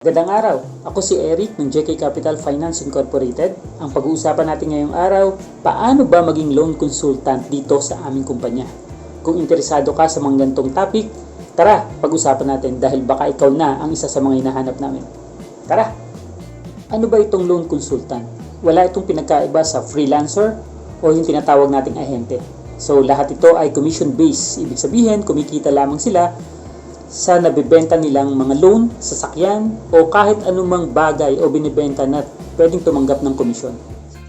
Magandang araw, ako si Eric ng JK Capital Finance Incorporated. Ang pag-uusapan natin ngayong araw, paano ba maging loan consultant dito sa aming kumpanya? Kung interesado ka sa mga ganitong topic, tara, pag-usapan natin dahil baka ikaw na ang isa sa mga hinahanap namin. Tara! Ano ba itong loan consultant? Wala itong pinagkaiba sa freelancer o yung tinatawag nating ahente. So lahat ito ay commission-based, ibig sabihin kumikita lamang sila sa nabibenta nilang mga loan, sasakyan, o kahit anumang bagay o binibenta na pwedeng tumanggap ng komisyon.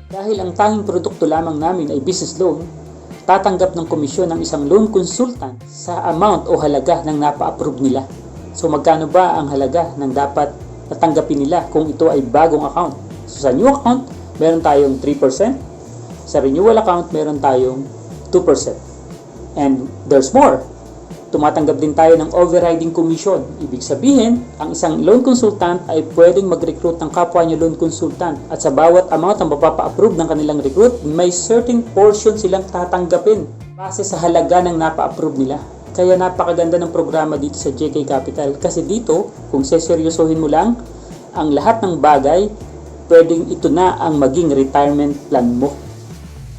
Dahil ang tanging produkto lamang namin ay business loan, tatanggap ng komisyon ng isang loan consultant sa amount o halaga ng napa-approve nila. So magkano ba ang halaga ng dapat natanggapin nila kung ito ay bagong account? So sa new account, meron tayong 3%. Sa renewal account, meron tayong 2%. And there's more. Tumatanggap din tayo ng overriding commission. Ibig sabihin, ang isang loan consultant ay pwedeng mag-recruit ng kapwa niya loan consultant at sa bawat amount na mapapa-approve ng kanilang recruit, may certain portion silang tatanggapin base sa halaga ng napa-approve nila. Kaya napakaganda ng programa dito sa JK Capital kasi dito, kung seseryosohin mo lang, ang lahat ng bagay, pwedeng ito na ang maging retirement plan mo.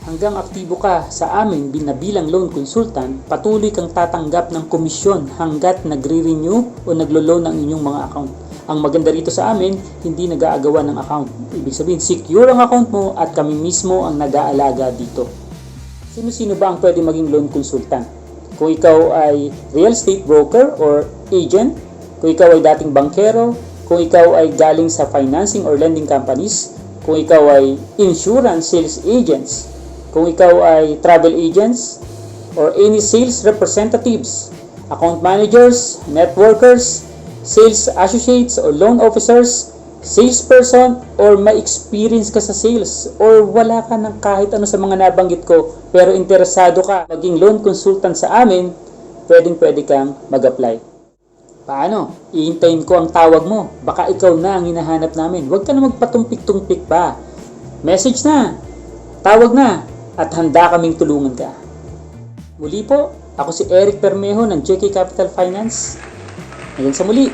Hanggang aktibo ka sa amin binabilang loan consultant, patuloy kang tatanggap ng komisyon hanggat nagre-renew o naglo-loan ng inyong mga account. Ang maganda rito sa amin, hindi nag-aagawan ng account. Ibig sabihin, secure ang account mo at kami mismo ang nag-aalaga dito. Sino-sino ba ang pwede maging loan consultant? Kung ikaw ay real estate broker or agent, kung ikaw ay dating bankero, kung ikaw ay galing sa financing or lending companies, kung ikaw ay insurance sales agents, kung ikaw ay travel agents or any sales representatives, account managers, networkers, sales associates or loan officers, salesperson, or may experience ka sa sales or wala ka ng kahit ano sa mga nabanggit ko pero interesado ka maging loan consultant sa amin, pwede kang mag-apply. Paano? Iintayin ko ang tawag mo. Baka ikaw na ang hinahanap namin. Huwag ka na magpatumpik-tumpik pa. Message na. Tawag na. At handa kaming tulungan ka. Muli po, ako si Eric Bermejo ng JK Capital Finance. Hanggang sa muli.